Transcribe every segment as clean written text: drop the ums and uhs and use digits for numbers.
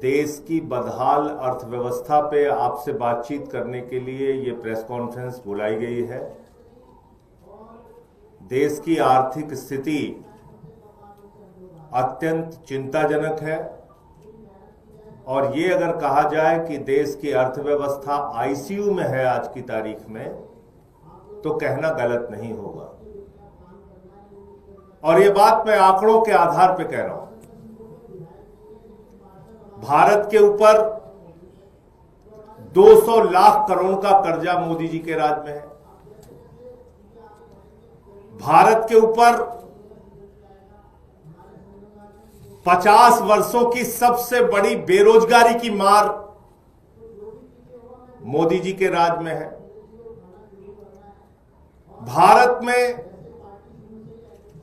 देश की बदहाल अर्थव्यवस्था पे आपसे बातचीत करने के लिए ये प्रेस कॉन्फ्रेंस बुलाई गई है। देश की आर्थिक स्थिति अत्यंत चिंताजनक है और ये अगर कहा जाए कि देश की अर्थव्यवस्था आईसीयू में है आज की तारीख में, तो कहना गलत नहीं होगा। और ये बात मैं आंकड़ों के आधार पर कह रहा हूं। भारत के ऊपर 200 लाख करोड़ का कर्जा मोदी जी के राज में है। भारत के ऊपर 50 वर्षों की सबसे बड़ी बेरोजगारी की मार मोदी जी के राज में है। भारत में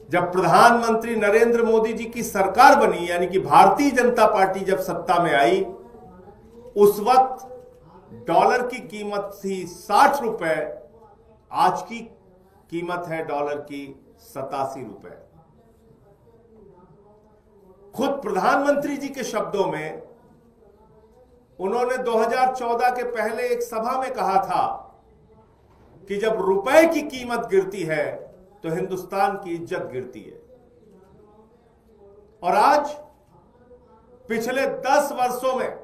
जब प्रधानमंत्री नरेंद्र मोदी जी की सरकार बनी, यानी कि भारतीय जनता पार्टी जब सत्ता में आई, उस वक्त डॉलर की कीमत थी 60 रुपए, आज की कीमत है डॉलर की 87 रुपए। खुद प्रधानमंत्री जी के शब्दों में उन्होंने 2014 के पहले एक सभा में कहा था कि जब रुपए की कीमत गिरती है तो हिंदुस्तान की इज्जत गिरती है। और आज पिछले 10 वर्षों में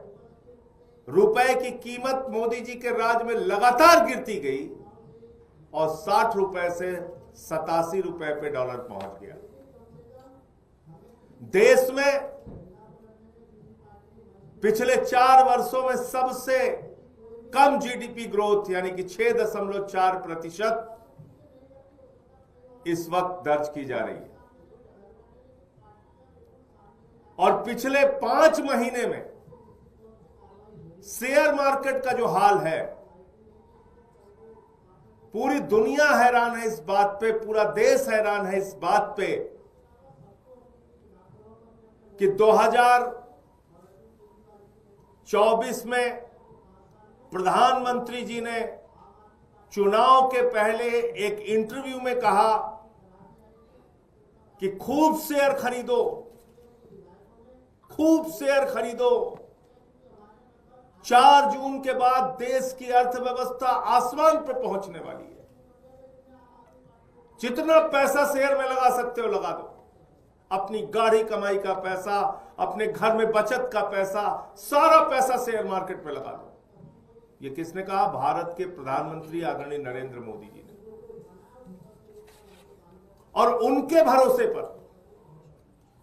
रुपए की कीमत मोदी जी के राज में लगातार गिरती गई और 60 रुपए से 87 रुपए पे डॉलर पहुंच गया। देश में पिछले 4 वर्षों में सबसे कम जीडीपी ग्रोथ यानी कि 6.4% इस वक्त दर्ज की जा रही है। और पिछले 5 महीने में शेयर मार्केट का जो हाल है, पूरी दुनिया हैरान है इस बात पे, पूरा देश हैरान है इस बात पे कि 2024 में प्रधानमंत्री जी ने चुनाव के पहले एक इंटरव्यू में कहा कि खूब शेयर खरीदो, खूब शेयर खरीदो। 4 जून के बाद देश की अर्थव्यवस्था आसमान पर पहुंचने वाली है। जितना पैसा शेयर में लगा सकते हो लगा दो। अपनी गाढ़ी कमाई का पैसा, अपने घर में बचत का पैसा, सारा पैसा शेयर मार्केट में लगा दो। ये किसने कहा? भारत के प्रधानमंत्री आदरणीय नरेंद्र मोदी जी ने। और उनके भरोसे पर,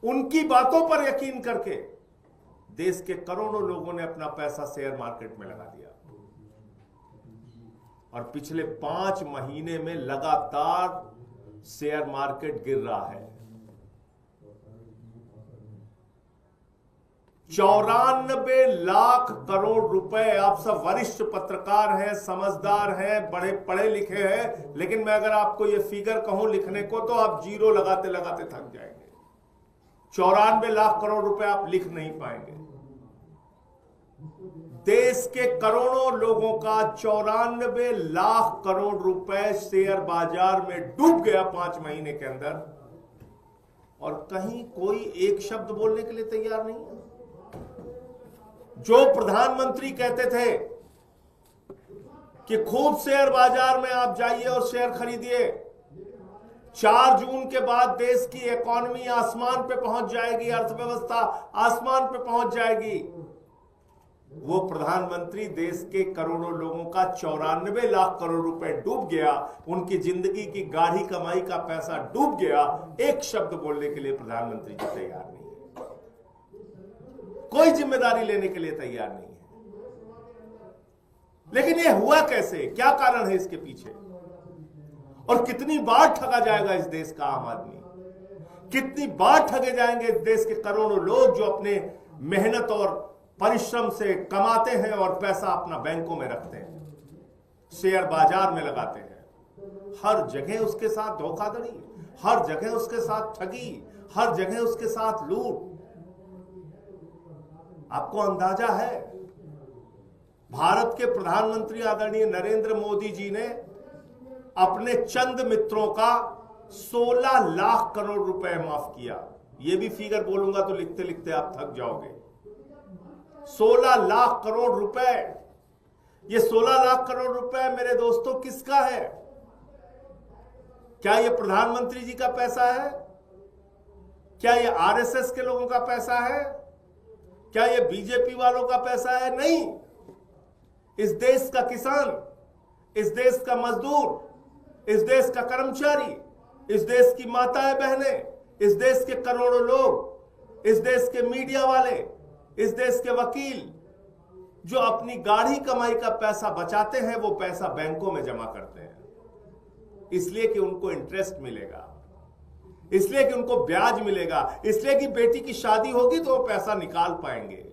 उनकी बातों पर यकीन करके देश के करोड़ों लोगों ने अपना पैसा शेयर मार्केट में लगा दिया। और पिछले 5 महीने में लगातार शेयर मार्केट गिर रहा है। 94 लाख करोड़ रुपए। आप सब वरिष्ठ पत्रकार हैं, समझदार हैं, बड़े पढ़े लिखे हैं, लेकिन मैं अगर आपको ये फिगर कहूं लिखने को तो आप जीरो लगाते लगाते थक जाएंगे। 94 लाख करोड़ रुपए आप लिख नहीं पाएंगे। देश के करोड़ों लोगों का 94 लाख करोड़ रुपए शेयर बाजार में डूब गया 5 महीने के अंदर, और कहीं कोई एक शब्द बोलने के लिए तैयार नहीं है। जो प्रधानमंत्री कहते थे कि खूब शेयर बाजार में आप जाइए और शेयर खरीदिए, 4 जून के बाद देश की इकोनॉमी आसमान पे पहुंच जाएगी, अर्थव्यवस्था आसमान पे पहुंच जाएगी, वो प्रधानमंत्री देश के करोड़ों लोगों का 94 लाख करोड़ रुपए डूब गया, उनकी जिंदगी की गाढ़ी कमाई का पैसा डूब गया। एक शब्द बोलने के लिए प्रधानमंत्री जी तैयार नहीं है, कोई जिम्मेदारी लेने के लिए तैयार नहीं है। लेकिन ये हुआ कैसे? क्या कारण है इसके पीछे? और कितनी बार ठगा जाएगा इस देश का आम आदमी? कितनी बार ठगे जाएंगे इस देश के करोड़ों लोग जो अपने मेहनत और परिश्रम से कमाते हैं और पैसा अपना बैंकों में रखते हैं, शेयर बाजार में लगाते हैं। हर जगह उसके साथ धोखाधड़ी, हर जगह उसके साथ ठगी, हर जगह उसके साथ लूट। आपको अंदाजा है, भारत के प्रधानमंत्री आदरणीय नरेंद्र मोदी जी ने अपने चंद मित्रों का 16 लाख करोड़ रुपए माफ किया। ये भी फिगर बोलूंगा तो लिखते लिखते आप थक जाओगे। 16 लाख करोड़ रुपए। ये 16 लाख करोड़ रुपए मेरे दोस्तों किसका है? क्या ये प्रधानमंत्री जी का पैसा है? क्या ये आरएसएस के लोगों का पैसा है? क्या ये बीजेपी वालों का पैसा है? नहीं। इस देश का किसान, इस देश का मजदूर, इस देश का कर्मचारी, इस देश की माताएं बहनें, इस देश के करोड़ों लोग, इस देश के मीडिया वाले, इस देश के वकील जो अपनी गाढ़ी कमाई का पैसा बचाते हैं, वो पैसा बैंकों में जमा करते हैं, इसलिए कि उनको इंटरेस्ट मिलेगा, इसलिए कि उनको ब्याज मिलेगा, इसलिए कि बेटी की शादी होगी तो वो पैसा निकाल पाएंगे।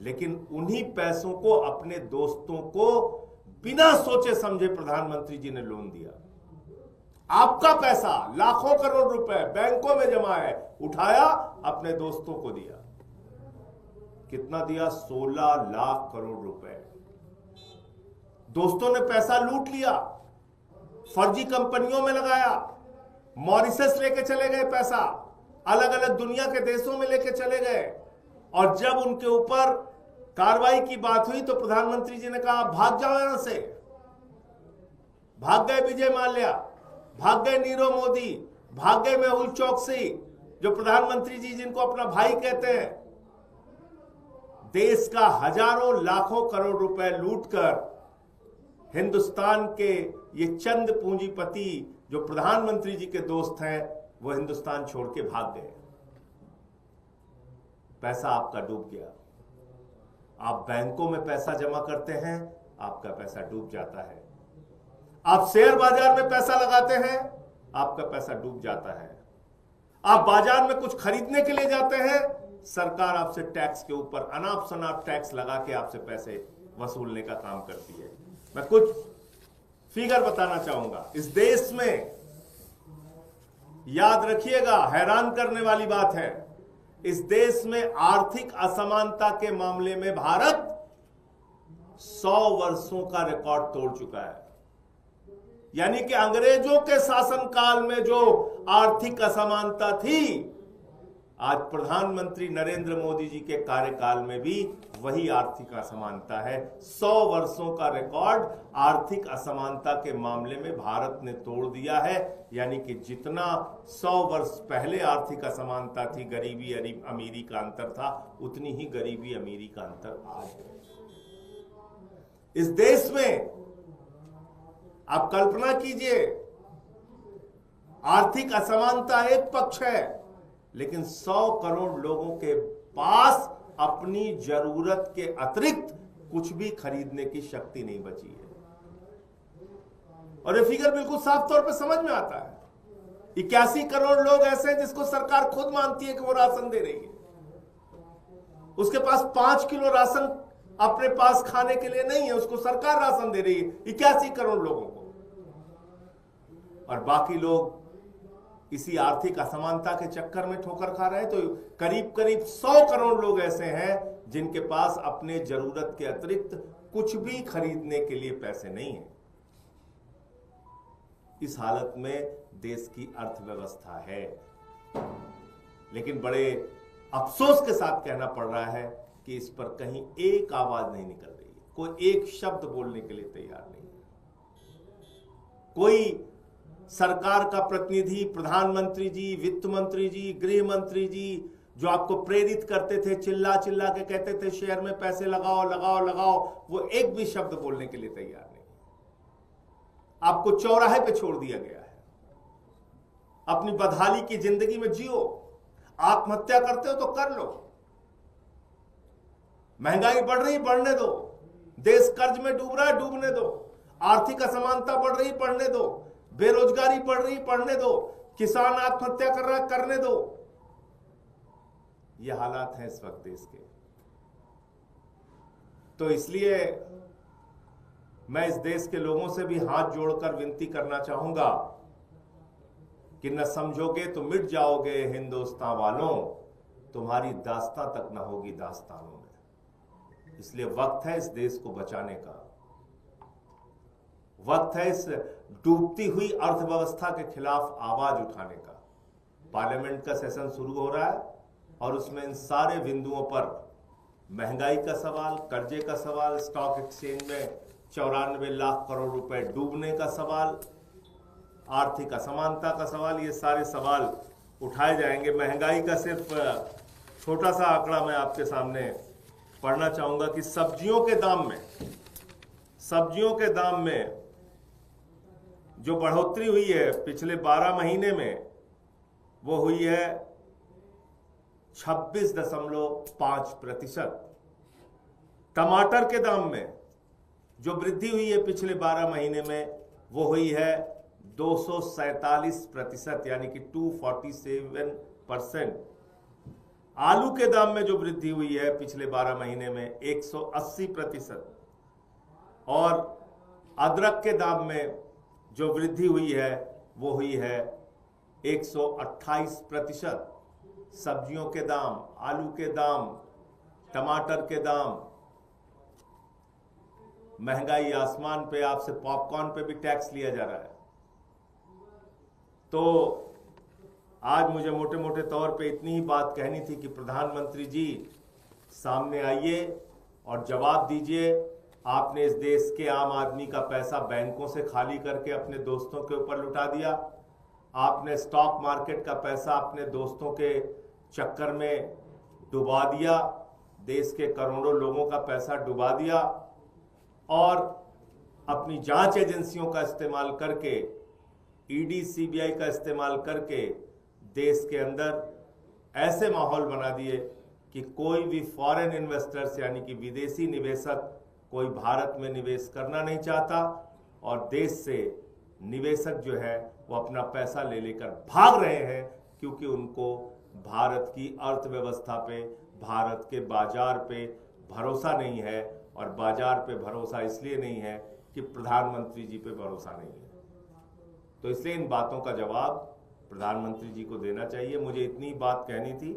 लेकिन उन्हीं पैसों को अपने दोस्तों को बिना सोचे समझे प्रधानमंत्री जी ने लोन दिया। आपका पैसा लाखों करोड़ रुपए बैंकों में जमा है, उठाया अपने दोस्तों को दिया। कितना दिया? 16 लाख करोड़ रुपए। दोस्तों ने पैसा लूट लिया, फर्जी कंपनियों में लगाया, मॉरिशस लेके चले गए पैसा, अलग अलग दुनिया के देशों में लेके चले गए। और जब उनके ऊपर कार्रवाई की बात हुई तो प्रधानमंत्री जी ने कहा भाग जाओ यहां से। भाग गए विजय माल्या, भाग गए नीरव मोदी, भाग गए मेहुल चोकसी, जो प्रधानमंत्री जी जिनको अपना भाई कहते हैं। देश का हजारों लाखों करोड़ रुपए लूटकर हिंदुस्तान के ये चंद पूंजीपति जो प्रधानमंत्री जी के दोस्त हैं, वो हिंदुस्तान छोड़ के भाग गए। पैसा आपका डूब गया। आप बैंकों में पैसा जमा करते हैं, आपका पैसा डूब जाता है। आप शेयर बाजार में पैसा लगाते हैं, आपका पैसा डूब जाता है। आप बाजार में कुछ खरीदने के लिए जाते हैं, सरकार आपसे टैक्स के ऊपर अनाप शनाप टैक्स लगा के आपसे पैसे वसूलने का काम करती है। मैं कुछ फिगर बताना चाहूंगा। इस देश में याद रखिएगा, हैरान करने वाली बात है, इस देश में आर्थिक असमानता के मामले में भारत 100 वर्षों का रिकॉर्ड तोड़ चुका है। यानी कि अंग्रेजों के शासनकाल में जो आर्थिक असमानता थी, आज प्रधानमंत्री नरेंद्र मोदी जी के कार्यकाल में भी वही आर्थिक असमानता है। 100 वर्षों का रिकॉर्ड आर्थिक असमानता के मामले में भारत ने तोड़ दिया है। यानी कि जितना 100 वर्ष पहले आर्थिक असमानता थी, गरीबी अमीरी का अंतर था, उतनी ही गरीबी अमीरी का अंतर आज है। इस देश में आप कल्पना कीजिए, आर्थिक असमानता एक पक्ष है, लेकिन 100 करोड़ लोगों के पास अपनी जरूरत के अतिरिक्त कुछ भी खरीदने की शक्ति नहीं बची है। और ये फिगर बिल्कुल साफ तौर पे समझ में आता है। 81 करोड़ लोग ऐसे हैं जिसको सरकार खुद मानती है कि वो राशन दे रही है। उसके पास 5 किलो राशन अपने पास खाने के लिए नहीं है, उसको सरकार राशन दे रही है 81 करोड़ लोगों को। और बाकी लोग इसी आर्थिक असमानता के चक्कर में ठोकर खा रहे हैं। तो करीब करीब 100 करोड़ लोग ऐसे हैं जिनके पास अपने जरूरत के अतिरिक्त कुछ भी खरीदने के लिए पैसे नहीं है। इस हालत में देश की अर्थव्यवस्था है। लेकिन बड़े अफसोस के साथ कहना पड़ रहा है कि इस पर कहीं एक आवाज नहीं निकल रही है, कोई एक शब्द बोलने के लिए तैयार नहीं है। कोई सरकार का प्रतिनिधि, प्रधानमंत्री जी, वित्त मंत्री जी, गृह मंत्री जी, जो आपको प्रेरित करते थे, चिल्ला चिल्ला के कहते थे शेयर में पैसे लगाओ लगाओ लगाओ, वो एक भी शब्द बोलने के लिए तैयार नहीं। आपको चौराहे पे छोड़ दिया गया है। अपनी बदहाली की जिंदगी में जियो। आत्महत्या करते हो तो कर लो। महंगाई बढ़ रही, बढ़ने दो। देश कर्ज में डूब रहा है, डूबने दो। आर्थिक असमानता बढ़ रही, बढ़ने दो। बेरोजगारी बढ़ रही, बढ़ने दो। किसान आत्महत्या कर रहा है, करने दो। ये हालात हैं इस वक्त देश के। तो इसलिए मैं इस देश के लोगों से भी हाथ जोड़कर विनती करना चाहूंगा कि न समझोगे तो मिट जाओगे हिंदुस्तान वालों, तुम्हारी दास्तां तक न होगी दास्तानों में। इसलिए वक्त है इस देश को बचाने का। वक्त है इस डूबती हुई अर्थव्यवस्था के खिलाफ आवाज उठाने का। पार्लियामेंट का सेशन शुरू हो रहा है। और उसमें इन सारे बिंदुओं पर महंगाई का सवाल, कर्जे का सवाल, स्टॉक एक्सचेंज में 94 लाख करोड़ रुपए डूबने का सवाल, आर्थिक असमानता का सवाल, ये सारे सवाल उठाए जाएंगे। महंगाई का सिर्फ छोटा सा आंकड़ा मैं आपके सामने पढ़ना चाहूंगा कि सब्जियों के दाम में जो बढ़ोतरी हुई है पिछले 12 महीने में, वो हुई है 26.5%। टमाटर के दाम में जो वृद्धि हुई है पिछले 12 महीने में, वो हुई है 247%, यानी कि 247%। आलू के दाम में जो वृद्धि हुई है पिछले 12 महीने में 180%, और अदरक के दाम में जो वृद्धि हुई है वो हुई है 128%। सब्जियों के दाम, आलू के दाम, टमाटर के दाम, महंगाई आसमान पे, आपसे पॉपकॉर्न पे भी टैक्स लिया जा रहा है। तो आज मुझे मोटे मोटे तौर पे इतनी ही बात कहनी थी कि प्रधानमंत्री जी सामने आइए और जवाब दीजिए। आपने इस देश के आम आदमी का पैसा बैंकों से खाली करके अपने दोस्तों के ऊपर लुटा दिया। आपने स्टॉक मार्केट का पैसा अपने दोस्तों के चक्कर में डुबा दिया, देश के करोड़ों लोगों का पैसा डुबा दिया, और अपनी जांच एजेंसियों का इस्तेमाल करके, ईडी सीबीआई का इस्तेमाल करके देश के अंदर ऐसे माहौल बना दिए कि कोई भी फॉरेन इन्वेस्टर्स यानी कि विदेशी निवेशक कोई भारत में निवेश करना नहीं चाहता, और देश से निवेशक जो है वो अपना पैसा ले लेकर भाग रहे हैं, क्योंकि उनको भारत की अर्थव्यवस्था पे, भारत के बाजार पे भरोसा नहीं है। और बाजार पे भरोसा इसलिए नहीं है कि प्रधानमंत्री जी पे भरोसा नहीं है। तो इसलिए इन बातों का जवाब प्रधानमंत्री जी को देना चाहिए। मुझे इतनी बात कहनी थी।